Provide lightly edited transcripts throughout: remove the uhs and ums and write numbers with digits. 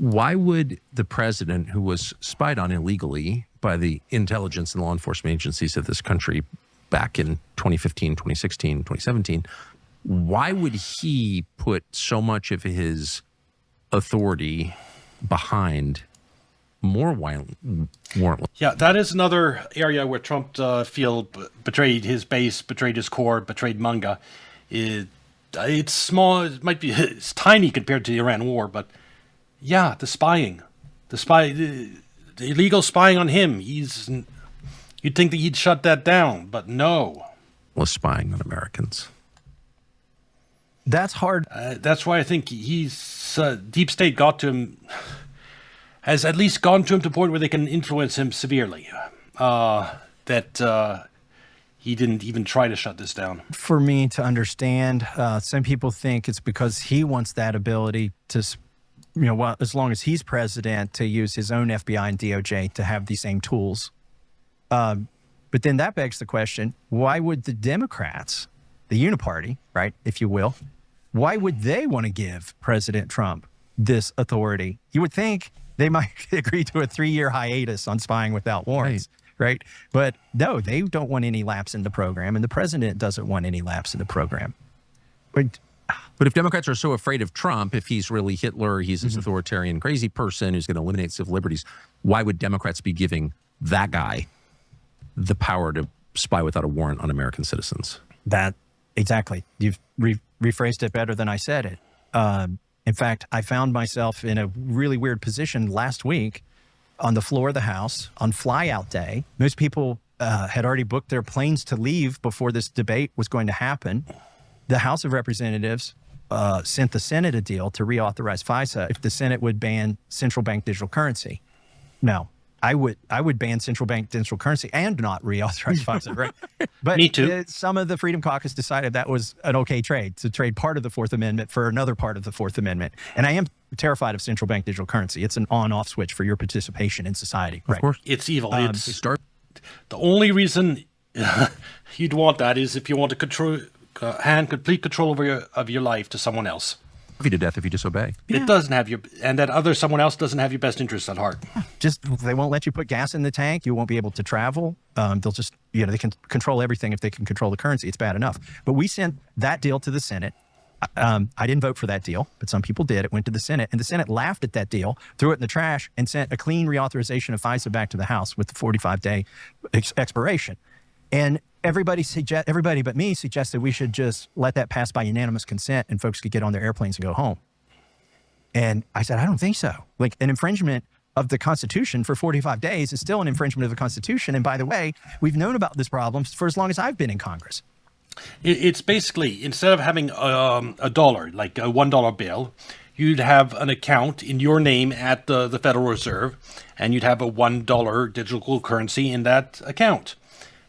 Why would the president, who was spied on illegally by the intelligence and law enforcement agencies of this country back in 2015, 2016, 2017, why would he put so much of his authority behind more warrantless? Yeah, that is another area where Trump betrayed his base, betrayed his core, betrayed MAGA. It's small. It might be it's tiny compared to the Iran war, but yeah, the illegal spying on him. You'd think that he'd shut that down, but no. Was spying on Americans. That's hard. That's why I think deep state got to him, has at least gone to him to the point where they can influence him severely. He didn't even try to shut this down. For me to understand, some people think it's because he wants that ability to, as long as he's president, to use his own FBI and DOJ to have the same tools. But then that begs the question, why would the Democrats, the uniparty, right, if you will, why would they want to give President Trump this authority? You would think they might agree to a 3-year hiatus on spying without warrants, right? But no, they don't want any lapse in the program, and the president doesn't want any lapse in the program. But if Democrats are so afraid of Trump, if he's really Hitler, he's this authoritarian crazy person who's going to eliminate civil liberties, why would Democrats be giving that guy the power to spy without a warrant on American citizens? Exactly. You've rephrased it better than I said it. In fact, I found myself in a really weird position last week on the floor of the House on flyout day. Most people had already booked their planes to leave before this debate was going to happen. The House of Representatives sent the Senate a deal to reauthorize FISA if the Senate would ban central bank digital currency. No. I would ban central bank digital currency and not reauthorize FISA, right? But Me too. Some of the Freedom Caucus decided that was an okay trade, to trade part of the Fourth Amendment for another part of the Fourth Amendment. And I am terrified of central bank digital currency. It's an on-off switch for your participation in society. Of course. It's evil. The only reason you'd want that is if you want to hand complete control of your life to someone else. You to death if you disobey. It doesn't have and that other someone else doesn't have your best interests at heart. They won't let you put gas in the tank. You won't be able to travel. They'll just, they can control everything. If they can control the currency, it's bad enough. But we sent that deal to the Senate. I didn't vote for that deal, but some people did. It went to the Senate, and the Senate laughed at that deal, threw it in the trash, and sent a clean reauthorization of FISA back to the House with the 45-day expiration. And everybody but me suggested we should just let that pass by unanimous consent and folks could get on their airplanes and go home. And I said, I don't think so. Like, an infringement of the Constitution for 45 days is still an infringement of the Constitution. And by the way, we've known about this problem for as long as I've been in Congress. It's basically, instead of having a dollar, like a $1 bill, you'd have an account in your name at the Federal Reserve, and you'd have a $1 digital currency in that account.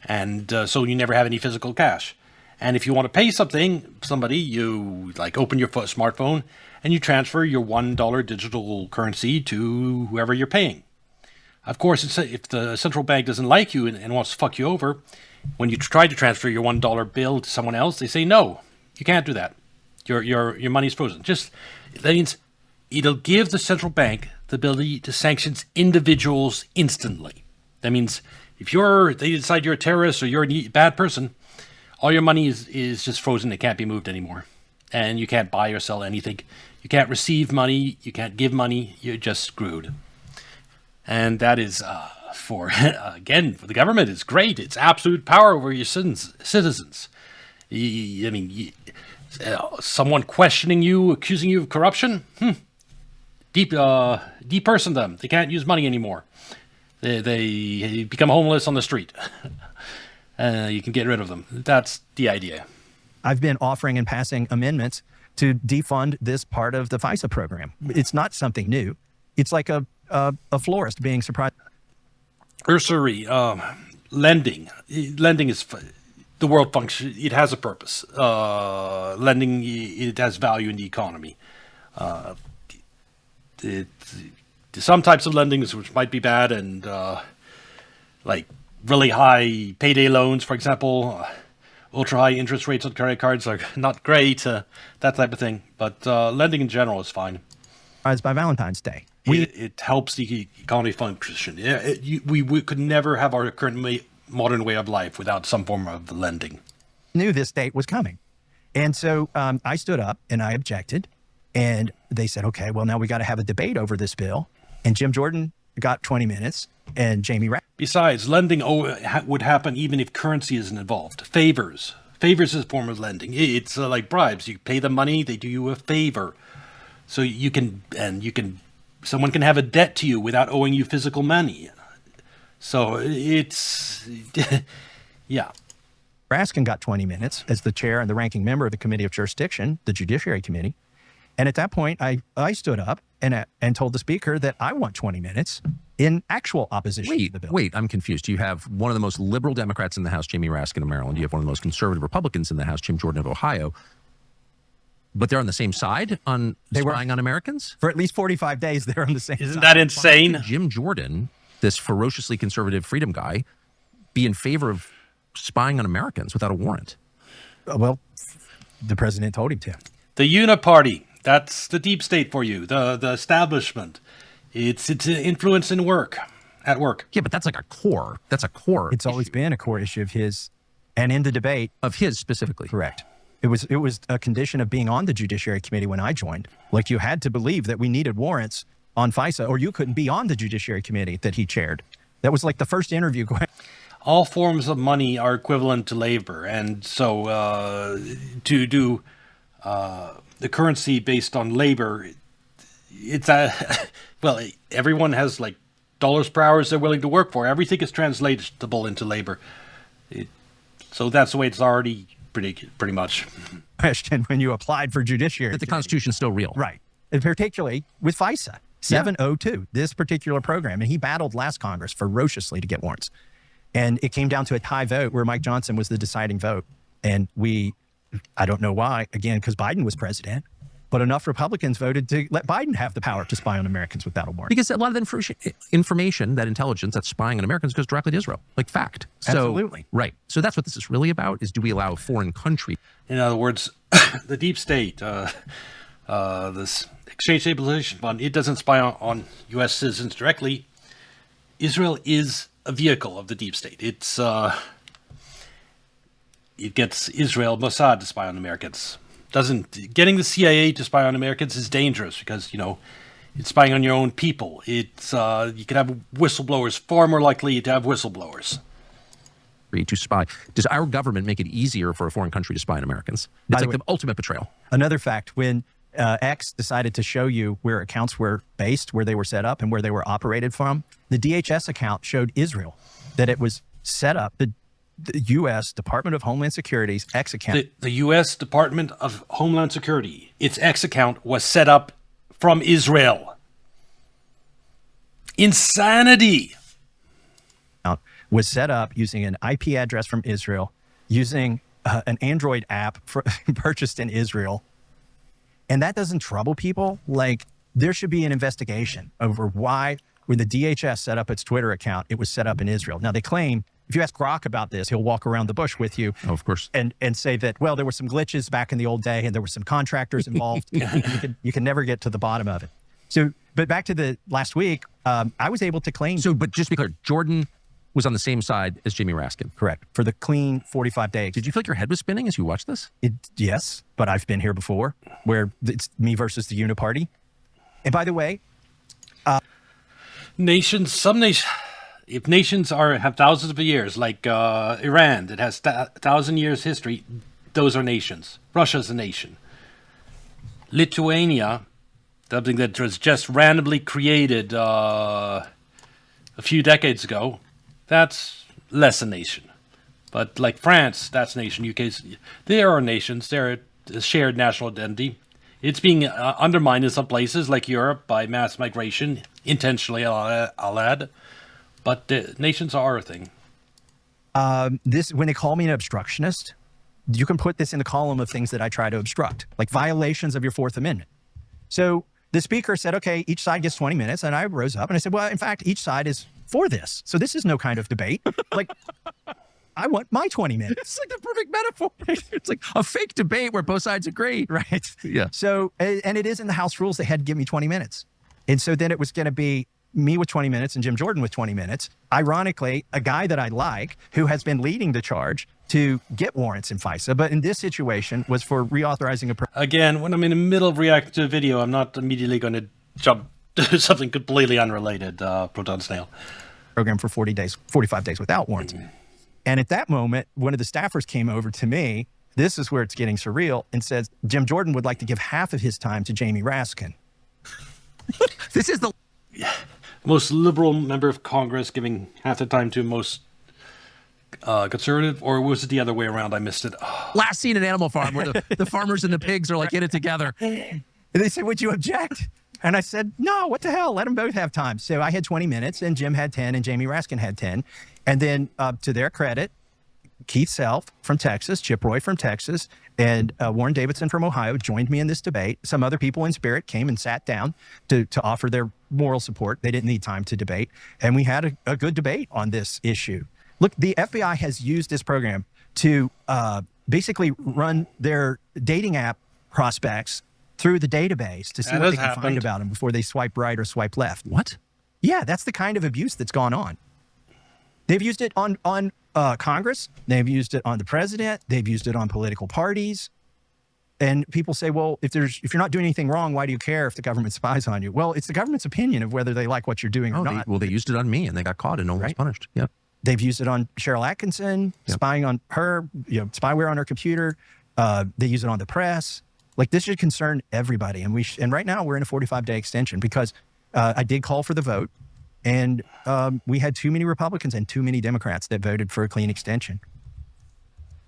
And so you never have any physical cash. And if you want to pay somebody, you open your smartphone and you transfer your $1 digital currency to whoever you're paying. Of course, if the central bank doesn't like you and wants to fuck you over, when you try to transfer your $1 bill to someone else, they say, no, you can't do that. Your money's frozen. That means it'll give the central bank the ability to sanction individuals instantly. That means if they decide you're a terrorist or you're a bad person, all your money is just frozen. It can't be moved anymore. And you can't buy or sell anything. You can't receive money. You can't give money. You're just screwed. And that is, for the government, it's great. It's absolute power over your citizens. Someone questioning you, accusing you of corruption, deperson them. They can't use money anymore. They become homeless on the street. You can get rid of them. That's the idea. I've been offering and passing amendments to defund this part of the FISA program. It's not something new. It's like a florist being surprised. Usury, lending. Lending is the world function. It has a purpose. Lending, it has value in the economy. Some types of lendings which might be bad, and like really high payday loans, for example, ultra high interest rates on credit cards are not great, that type of thing. But lending in general is fine. by Valentine's Day. It helps the economy function. Yeah, we could never have our current modern way of life without some form of lending. Knew this date was coming. And so I stood up and I objected. And they said, okay, well, now we got to have a debate over this bill. And Jim Jordan got 20 minutes and Jamie Besides, lending would happen even if currency isn't involved. Favors is a form of lending. It's like bribes. You pay them money, they do you a favor. So someone can have a debt to you without owing you physical money. So it's, yeah. Raskin got 20 minutes as the chair and the ranking member of the Committee of Jurisdiction, the Judiciary Committee. And at that point, I stood up and told the speaker that I want 20 minutes in actual opposition to the bill. Wait, I'm confused. You have one of the most liberal Democrats in the House, Jamie Raskin of Maryland. You have one of the most conservative Republicans in the House, Jim Jordan of Ohio. But they're on the same side on spying on Americans? For at least 45 days, they're on the same side. Isn't that insane? Jim Jordan, this ferociously conservative freedom guy, be in favor of spying on Americans without a warrant? Well, the president told him to. The Uniparty, that's the deep state for you, the establishment. It's influence at work. Yeah, but that's like a core. That's a core. It's always been a core issue of his, and in the debate. Of his specifically. Correct. It was a condition of being on the Judiciary Committee when I joined. Like, you had to believe that we needed warrants on FISA, or you couldn't be on the Judiciary Committee that he chaired. That was like the first interview. All forms of money are equivalent to labor. And so to do the currency based on labor, it's well, everyone has like dollars per hour they're willing to work for. Everything is translatable into labor. So that's the way it's already pretty much. Question when you applied for judiciary. That the Constitution's still real. Right. And particularly with FISA, 702, this particular program. And he battled last Congress ferociously to get warrants. And it came down to a tie vote where Mike Johnson was the deciding vote. And I don't know why, again, because Biden was president, but enough Republicans voted to let Biden have the power to spy on Americans without a warrant. Because a lot of the information, that intelligence that's spying on Americans goes directly to Israel, like fact. Absolutely. Right. So that's what this is really about, is do we allow a foreign country? In other words, the deep state, this exchange stabilization fund, it doesn't spy on U.S. citizens directly. Israel is a vehicle of the deep state. It gets Israel, Mossad, to spy on Americans. Getting the CIA to spy on Americans is dangerous because, it's spying on your own people. It's you can have whistleblowers, far more likely to have whistleblowers. To spy. Does our government make it easier for a foreign country to spy on Americans? It's like the ultimate betrayal. Another fact, when X decided to show you where accounts were based, where they were set up, and where they were operated from, the DHS account showed Israel, that it was set up, the U.S. Department of Homeland Security's X account. The U.S. Department of Homeland Security, its X account was set up from Israel. Insanity! Was set up using an IP address from Israel, using an Android app purchased in Israel. And that doesn't trouble people. Like, there should be an investigation over why, when the DHS set up its Twitter account, it was set up in Israel. Now, they claim, if you ask Grok about this, he'll walk around the bush with you. Oh, of course. And say that, well, there were some glitches back in the old day and there were some contractors involved. You can never get to the bottom of it. So, but back to the last week, I was able to claim. So, but just to be clear, Jordan was on the same side as Jamie Raskin. Correct. For the clean 45 days. Did you feel like your head was spinning as you watched this? Yes, but I've been here before, where it's me versus the Uniparty. And by the way, if nations have thousands of years, like Iran, that has 1,000 years history, those are nations. Russia's a nation. Lithuania, something that was just randomly created a few decades ago, that's less a nation. But like France, that's a nation. UK, they are nations. They're a shared national identity. It's being undermined in some places, like Europe, by mass migration, intentionally, I'll add. But nations are a thing. When they call me an obstructionist, you can put this in the column of things that I try to obstruct, like violations of your Fourth Amendment. So the speaker said, okay, each side gets 20 minutes. And I rose up and I said, well, in fact, each side is for this. So this is no kind of debate. Like, I want my 20 minutes. It's like the perfect metaphor. It's like a fake debate where both sides agree. Right. Yeah. So, and it is in the House rules, they had to give me 20 minutes. And so then it was going to be me with 20 minutes and Jim Jordan with 20 minutes. Ironically, a guy that I like who has been leading the charge to get warrants in FISA, but in this situation was for reauthorizing a Again, when I'm in the middle of reacting to a video, I'm not immediately going to jump to something completely unrelated, Proton Snail. program for 45 days without warrants. And at that moment, one of the staffers came over to me. This is where it's getting surreal, and says Jim Jordan would like to give half of his time to Jamie Raskin. This is the most liberal member of Congress giving half the time to most conservative, or was it the other way around? I missed it. last scene in Animal Farm where the farmers and the pigs are like in it together. And they said, would you object? And I said, no, what the hell? Let them both have time. So I had 20 minutes and Jim had 10 and Jamie Raskin had 10. And then to their credit, Keith Self from Texas, Chip Roy from Texas, and Warren Davidson from Ohio joined me in this debate. Some other people in spirit came and sat down to offer their moral support. They didn't need time to debate. And we had a good debate on this issue. Look, the FBI has used this program to basically run their dating app prospects through the database to see what they can find about them before they swipe right or swipe left. What? Yeah, that's the kind of abuse that's gone on. They've used it on Congress. They've used it on the president. They've used it on political parties. And people say, well, if you're not doing anything wrong, why do you care if the government spies on you? Well, it's the government's opinion of whether they like what you're doing or not. They used it on me and they got caught and no one was punished. Yeah. They've used it on Cheryl Atkinson, spying on her, spyware on her computer. They use it on the press. Like, this should concern everybody. And right now we're in a 45-day extension because I did call for the vote. And we had too many Republicans and too many Democrats that voted for a clean extension.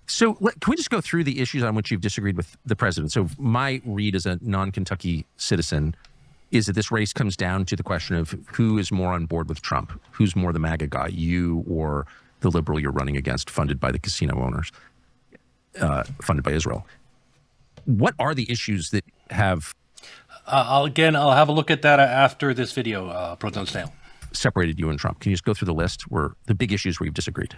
So can we just go through the issues on which you've disagreed with the president? So my read as a non-Kentucky citizen is that this race comes down to the question of who is more on board with Trump, who's more the MAGA guy, you or the liberal you're running against, funded by the casino owners, funded by Israel. What are the issues that have... I'll have a look at that after this video, Proton Snail. Separated you and Trump. Can you just go through the list where the big issues where you've disagreed?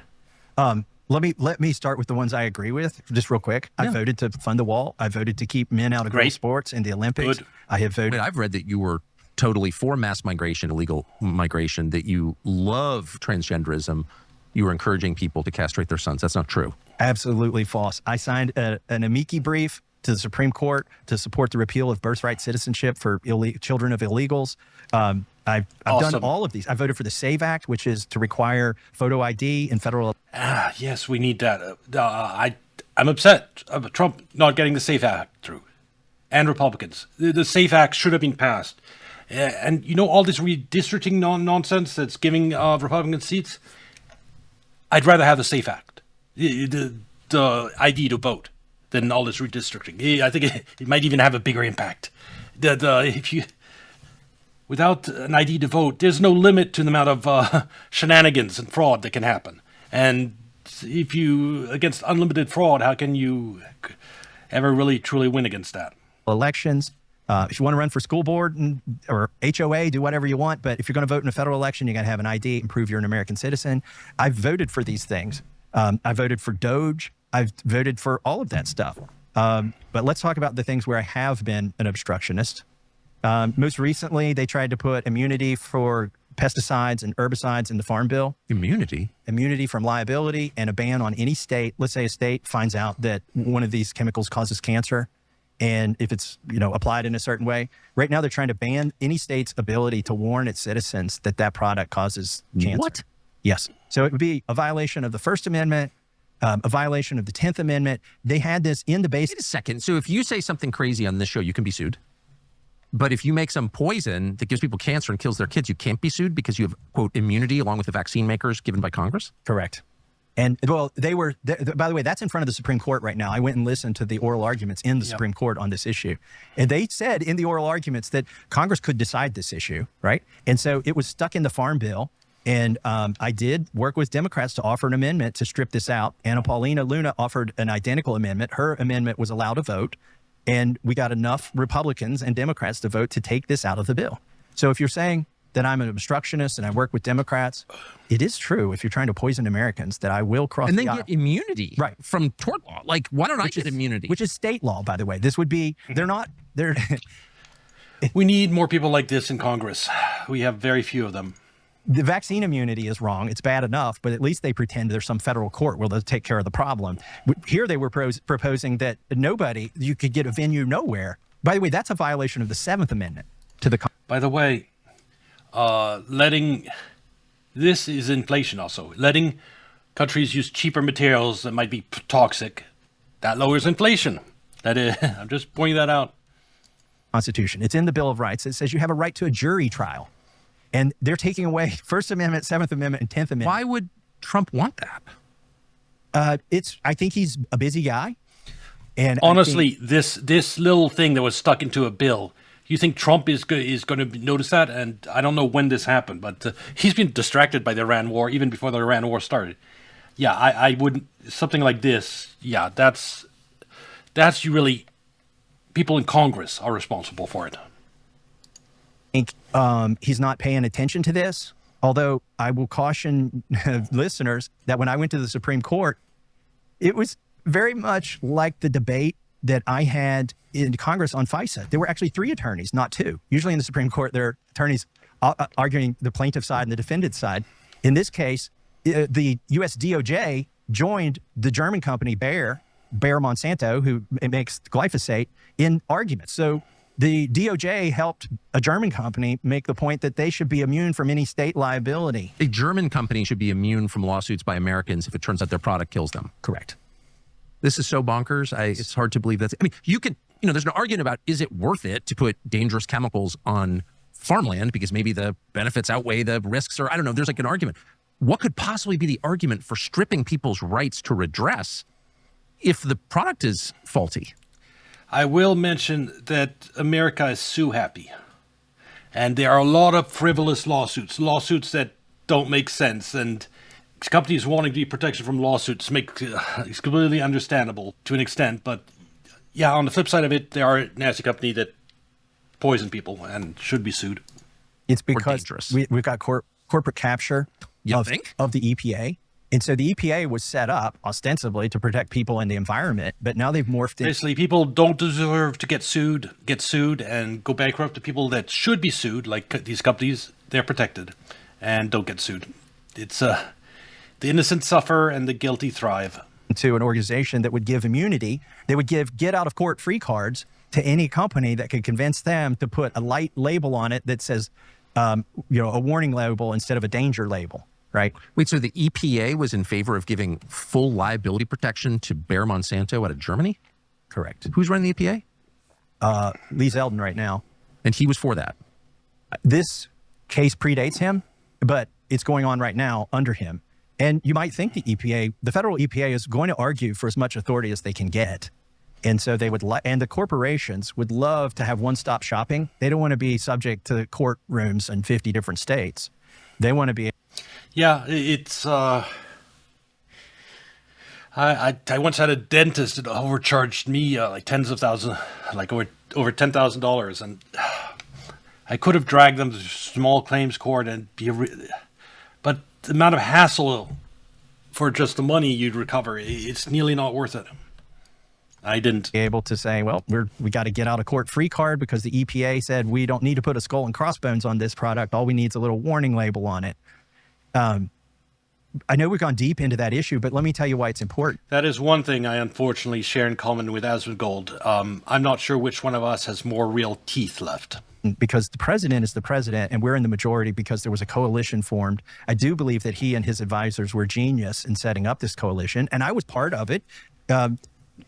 Let me start with the ones I agree with, just real quick. I voted to fund the wall. I voted to keep men out of girls' sports and the Olympics. Good. I have voted. Wait, I've read that you were totally for mass migration, illegal migration, that you love transgenderism. You were encouraging people to castrate their sons. That's not true. Absolutely false. I signed an amici brief to the Supreme Court to support the repeal of birthright citizenship for children of illegals. I've done all of these. I voted for the SAVE Act, which is to require photo ID in federal. Yes, we need that. I'm upset about Trump not getting the SAFE Act through, and Republicans. The SAFE Act should have been passed. And all this redistricting nonsense that's giving Republican seats. I'd rather have the SAFE Act, the ID to vote, than all this redistricting. I think it might even have a bigger impact. Without an ID to vote, there's no limit to the amount of shenanigans and fraud that can happen. And if against unlimited fraud, how can you ever really truly win against that? Elections. If you want to run for school board or HOA, do whatever you want. But if you're going to vote in a federal election, you got to have an ID and prove you're an American citizen. I've voted for these things. I voted for Doge. I've voted for all of that stuff. But let's talk about the things where I have been an obstructionist. Most recently, they tried to put immunity for pesticides and herbicides in the Farm Bill. Immunity? Immunity from liability and a ban on any state. Let's say a state finds out that one of these chemicals causes cancer, and if it's applied in a certain way. Right now, they're trying to ban any state's ability to warn its citizens that that product causes cancer. What? Yes. So it would be a violation of the First Amendment, a violation of the 10th Amendment. They had this in the base. Wait a second. So if you say something crazy on this show, you can be sued. But if you make some poison that gives people cancer and kills their kids, you can't be sued because you have, quote, immunity along with the vaccine makers given by Congress? Correct. And, well, by the way, that's in front of the Supreme Court right now. I went and listened to the oral arguments in the Supreme Court on this issue. And they said in the oral arguments that Congress could decide this issue, right? And so it was stuck in the Farm Bill. And I did work with Democrats to offer an amendment to strip this out. Anna Paulina Luna offered an identical amendment. Her amendment was allowed to vote. And we got enough Republicans and Democrats to vote to take this out of the bill. So if you're saying that I'm an obstructionist and I work with Democrats, it is true if you're trying to poison Americans that I will cross And the then aisle. get immunity from tort law. Like, why don't I get immunity? Which is state law, by the way. This would be, they're We need more people like this in Congress. We have very few of them. the vaccine immunity is wrong. It's bad enough, but at least they pretend there's some federal court where they'll take care of the problem. Here they were proposing that you could get a venue nowhere. By the way, that's a violation of the 7th Amendment to the. By the way, this is inflation also. Letting countries use cheaper materials that might be toxic, that lowers inflation. That is, I'm just pointing that out. Constitution. It's in the Bill of Rights. It says you have a right to a jury trial. And they're taking away First Amendment, 7th Amendment, and 10th Amendment. Why would Trump want that? I think he's a busy guy. And honestly, this little thing that was stuck into a bill, you think Trump is going to notice that? And I don't know when this happened, but he's been distracted by the Iran war even before the Iran war started. Yeah, I wouldn't, something like this. Yeah, that's you really, people in Congress are responsible for it. I think he's not paying attention to this. Although I will caution listeners that when I went to the Supreme Court, it was very much like the debate that I had in Congress on FISA. There were actually 3 attorneys, not 2. Usually in the Supreme Court, there are attorneys arguing the plaintiff side and the defendant side. In this case, the U.S. DOJ joined the German company Bayer Monsanto, who makes glyphosate, in arguments. So the DOJ helped a German company make the point that they should be immune from any state liability. A German company should be immune from lawsuits by Americans if it turns out their product kills them. Correct. This is so bonkers. It's hard to believe that's. I mean, there's an argument about is it worth it to put dangerous chemicals on farmland because maybe the benefits outweigh the risks, or I don't know. There's like an argument. What could possibly be the argument for stripping people's rights to redress if the product is faulty? I will mention that America is sue happy. And there are a lot of frivolous lawsuits that don't make sense. And companies wanting to get protection from lawsuits it's completely understandable to an extent. But yeah, on the flip side of it, there are a nasty company that poison people and should be sued. It's because we've got corporate capture of the EPA. And so the EPA was set up ostensibly to protect people and the environment, but now they've morphed in. Basically, people don't deserve to get sued and go bankrupt. The people that should be sued, like these companies, they're protected and don't get sued. It's the innocent suffer and the guilty thrive. To an organization that would give immunity, they would give get out of court free cards to any company that could convince them to put a light label on it that says, a warning label instead of a danger label. Right. Wait, so the EPA was in favor of giving full liability protection to Bayer Monsanto out of Germany? Correct. Who's running the EPA? Lee Zeldin right now. And he was for that. This case predates him, but it's going on right now under him. And you might think the federal EPA is going to argue for as much authority as they can get. And so they would, and the corporations would love to have one-stop shopping. They don't want to be subject to courtrooms in 50 different states. They want to be. Yeah, it's. I once had a dentist that overcharged me like tens of thousands, like over $10,000, and I could have dragged them to small claims court and but the amount of hassle for just the money you'd recover, it's nearly not worth it. I didn't be able to say, well, we got to get out of court free card because the EPA said we don't need to put a skull and crossbones on this product. All we need is a little warning label on it. I know we've gone deep into that issue, but let me tell you why it's important. That is one thing I unfortunately share in common with Asmongold. I'm not sure which one of us has more real teeth left. Because the president is the president and we're in the majority because there was a coalition formed. I do believe that he and his advisors were genius in setting up this coalition, and I was part of it.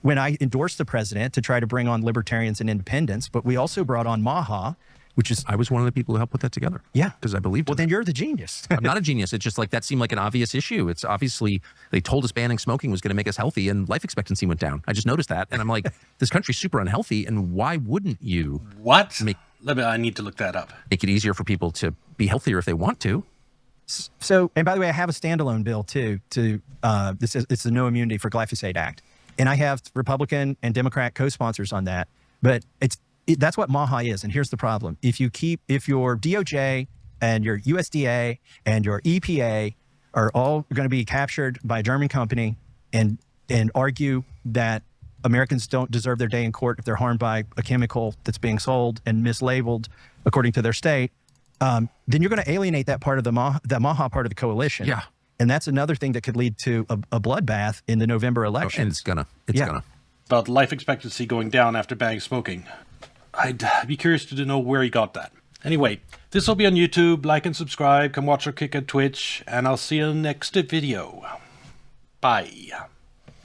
When I endorsed the president to try to bring on libertarians and independents, but we also brought on Maha, which is... I was one of the people who helped put that together. Yeah. Because I believed Well, then you're the genius. I'm not a genius. It's just like that seemed like an obvious issue. It's obviously, they told us banning smoking was going to make us healthy and life expectancy went down. I just noticed that. And I'm like, this country's super unhealthy. And why wouldn't you... What? I need to look that up. Make it easier for people to be healthier if they want to. So, and by the way, I have a standalone bill too, it's the No Immunity for Glyphosate Act. And I have Republican and Democrat co-sponsors on that. But that's what Maha is. And here's the problem. If your DOJ and your USDA and your EPA are all going to be captured by a German company and argue that Americans don't deserve their day in court if they're harmed by a chemical that's being sold and mislabeled according to their state, then you're going to alienate that part of the Maha part of the coalition. Yeah. And that's another thing that could lead to a bloodbath in the November election. And it's gonna. About life expectancy going down after banning smoking. I'd be curious to know where he got that. Anyway, this will be on YouTube. Like and subscribe. Come watch our kick at Twitch. And I'll see you in the next video. Bye.